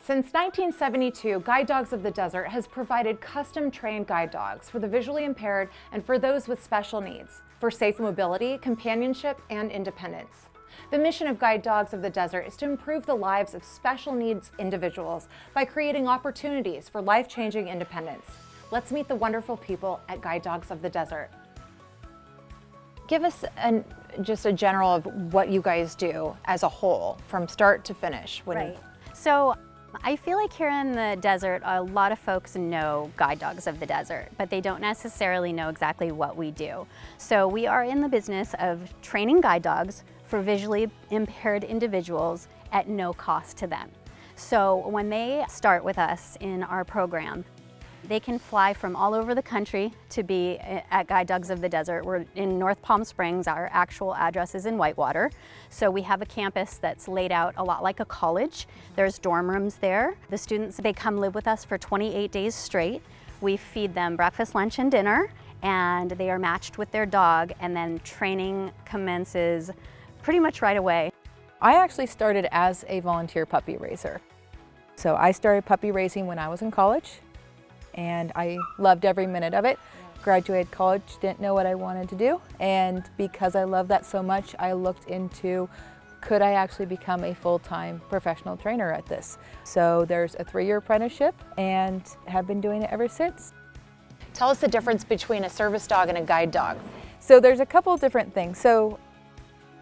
Since 1972, Guide Dogs of the Desert has provided custom-trained guide dogs for the visually impaired and for those with special needs, for safe mobility, companionship, and independence. The mission of Guide Dogs of the Desert is to improve the lives of special needs individuals by creating opportunities for life-changing independence. Let's meet the wonderful people at Guide Dogs of the Desert. Give us just a general of what you guys do as a whole, from start to finish. Right. So I feel like here in the desert, a lot of folks know Guide Dogs of the Desert, but they don't necessarily know exactly what we do. So we are in the business of training guide dogs for visually impaired individuals at no cost to them. So when they start with us in our program, they can fly from all over the country to be at Guide Dogs of the Desert. We're in North Palm Springs. Our actual address is in Whitewater. So we have a campus that's laid out a lot like a college. There's dorm rooms there. The students, they come live with us for 28 days straight. We feed them breakfast, lunch, and dinner, and they are matched with their dog, and then training commences pretty much right away. I actually started as a volunteer puppy raiser. So I started puppy raising when I was in college, and I loved every minute of it. Graduated college, didn't know what I wanted to do, and because I love that so much, I looked into, could I actually become a full-time professional trainer at this? So there's a 3-year apprenticeship, and have been doing it ever since. Tell us the difference between a service dog and a guide dog. So there's a couple of different things. So,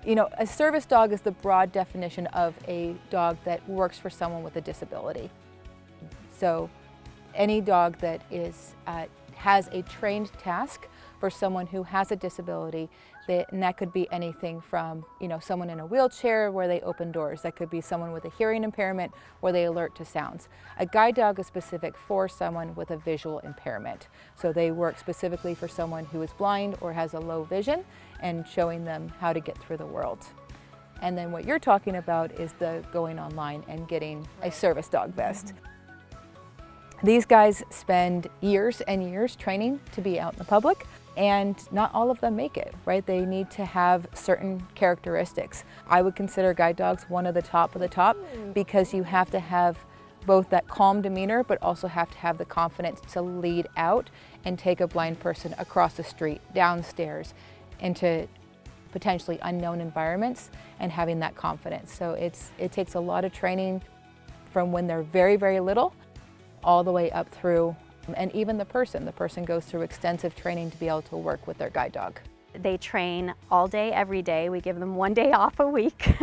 you know, a service dog is the broad definition of a dog that works for someone with a disability. So any dog that has a trained task for someone who has a disability, and that could be anything from, you know, someone in a wheelchair where they open doors. That could be someone with a hearing impairment where they alert to sounds. A guide dog is specific for someone with a visual impairment. So they work specifically for someone who is blind or has a low vision and showing them how to get through the world. And then what you're talking about is the going online and getting a service dog vest. These guys spend years and years training to be out in the public, and not all of them make it, right? They need to have certain characteristics. I would consider guide dogs one of the top because you have to have both that calm demeanor, but also have to have the confidence to lead out and take a blind person across the street, downstairs, into potentially unknown environments, and having that confidence. So it takes a lot of training from when they're very, very little all the way up through, and even the person goes through extensive training to be able to work with their guide dog. They train all day, every day. We give them 1 day off a week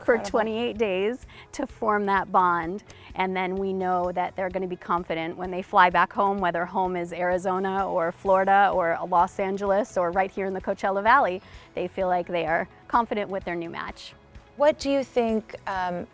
for 28 days to form that bond. And then we know that they're going to be confident when they fly back home, whether home is Arizona or Florida or Los Angeles or right here in the Coachella Valley. They feel like they are confident with their new match. What do you think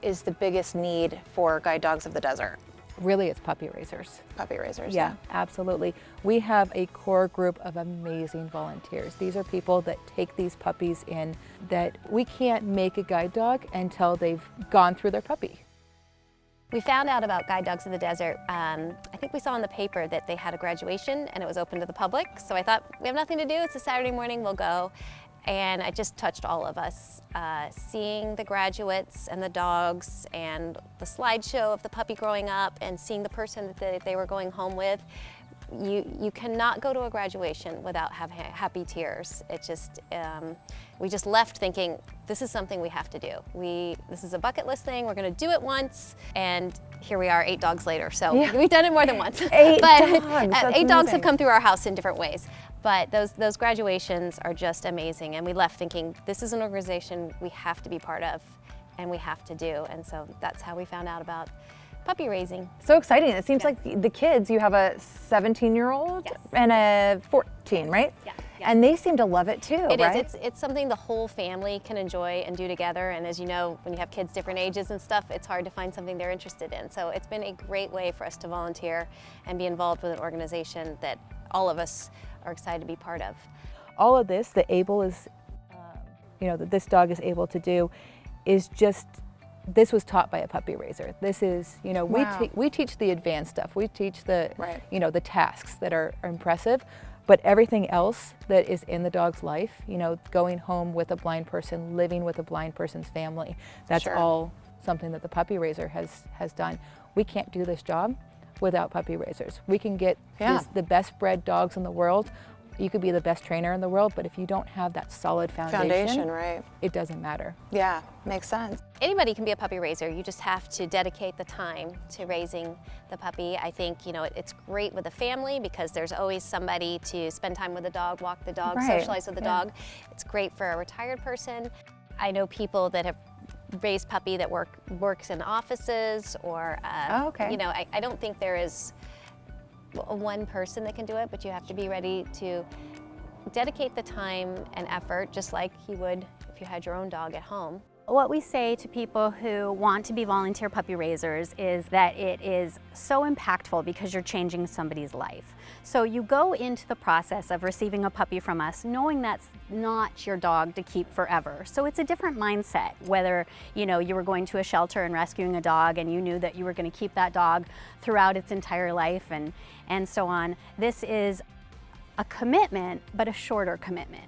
is the biggest need for Guide Dogs of the Desert? Really, it's puppy raisers. Puppy raisers. Yeah, absolutely. We have a core group of amazing volunteers. These are people that take these puppies in that we can't make a guide dog until they've gone through their puppy. We found out about Guide Dogs of the Desert. I think we saw in the paper that they had a graduation and it was open to the public. So I thought, we have nothing to do, it's a Saturday morning, we'll go. And it just touched all of us. Seeing the graduates and the dogs and the slideshow of the puppy growing up and seeing the person that they were going home with, you cannot go to a graduation without having happy tears. It just, we just left thinking, this is something we have to do. This is a bucket list thing, we're gonna do it once, and here we are 8 dogs later. So yeah. We've done it more than once. 8 but dogs, 8 dogs have come through our house in different ways. But those graduations are just amazing, and we left thinking, this is an organization we have to be part of, and we have to do, and so that's how we found out about puppy raising. So exciting. It seems like the kids, you have a 17-year-old and a 14, right? Yeah. And they seem to love it too, It right? is. It's something the whole family can enjoy and do together, and as you know, when you have kids different ages and stuff, it's hard to find something they're interested in. So it's been a great way for us to volunteer and be involved with an organization that all of us are excited to be part of. All of this that Abel is, that this dog is able to do is just, this was taught by a puppy raiser. This is, Wow. we teach the advanced stuff. We teach the, the tasks that are impressive, but everything else that is in the dog's life, going home with a blind person, living with a blind person's family, that's all something that the puppy raiser has done. We can't do this job without puppy raisers. We can get the best bred dogs in the world. You could be the best trainer in the world, but if you don't have that solid foundation, right? it doesn't matter. Yeah, makes sense. Anybody can be a puppy raiser. You just have to dedicate the time to raising the puppy. I think, you know, it's great with a family because there's always somebody to spend time with the dog, walk the dog, Right. socialize with the dog. It's great for a retired person. I know people that have raised puppy that works in offices or, Oh, okay. you know, I don't think there is one person that can do it, but you have to be ready to dedicate the time and effort just like you would if you had your own dog at home. What we say to people who want to be volunteer puppy raisers is that it is so impactful because you're changing somebody's life. So you go into the process of receiving a puppy from us knowing that's not your dog to keep forever. So it's a different mindset, whether you were going to a shelter and rescuing a dog and you knew that you were going to keep that dog throughout its entire life and so on. This is a commitment, but a shorter commitment.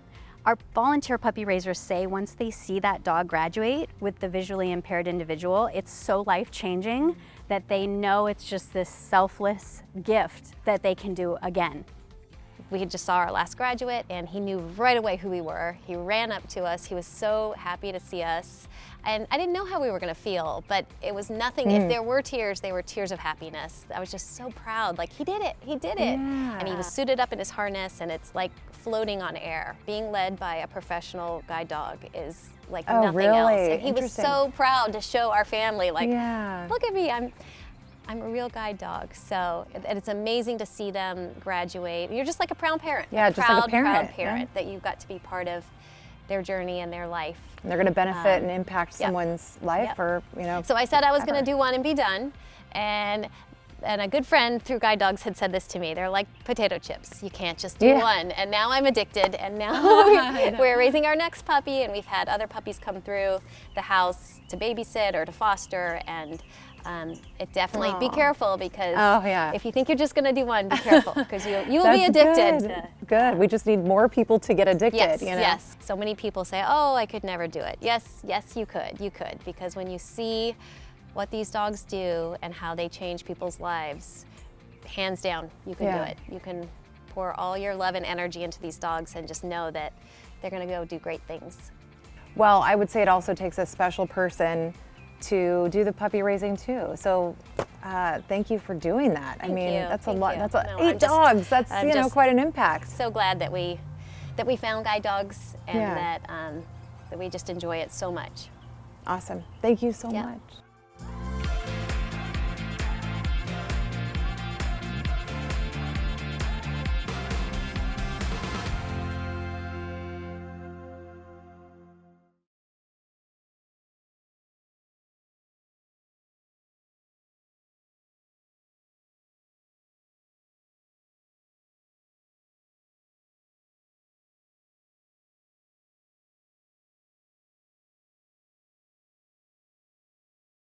Our volunteer puppy raisers say once they see that dog graduate with the visually impaired individual, it's so life-changing that they know it's just this selfless gift that they can do again. We just saw our last graduate and he knew right away who we were. He ran up to us. He was so happy to see us. And I didn't know how we were going to feel, but it was nothing. If there were tears, they were tears of happiness. I was just so proud. Like, he did it. He did it. Yeah. And he was suited up in his harness and it's like floating on air. Being led by a professional guide dog is like nothing really? else. And he was Interesting. so proud to show our family, like, Yeah. look at me. I'm a real guide dog, so and it's amazing to see them graduate. You're just like a proud parent. Yeah, a just proud, like a parent, proud yeah. parent that you've got to be part of their journey and their life. And they're going to benefit and impact yep. someone's life, Yep. or So I said I was going ever. to do one and be done, and a good friend through guide dogs had said this to me. They're like potato chips. You can't just do Yeah. one. And now I'm addicted. And now we're raising our next puppy, and we've had other puppies come through the house to babysit or to foster. And it definitely be careful because Oh, yeah. if you think you're just going to do one, be careful because you will That's be addicted. Good. Good. We just need more people to get addicted. Yes, you know? yes. So many people say, "Oh, I could never do it." Yes, yes, you could. You could, because when you see what these dogs do and how they change people's lives, hands down, you can Yeah. do it. You can pour all your love and energy into these dogs and just know that they're going to go do great things. Well, I would say it also takes a special person to do the puppy raising too. So thank you for doing that. Thank I mean, you. that's Thank a lot. you. That's No, 8 I'm just- dogs. That's I'm just quite an impact. So glad that we found guide dogs and Yeah. that we just enjoy it so much. Awesome. Thank you so Yeah. much.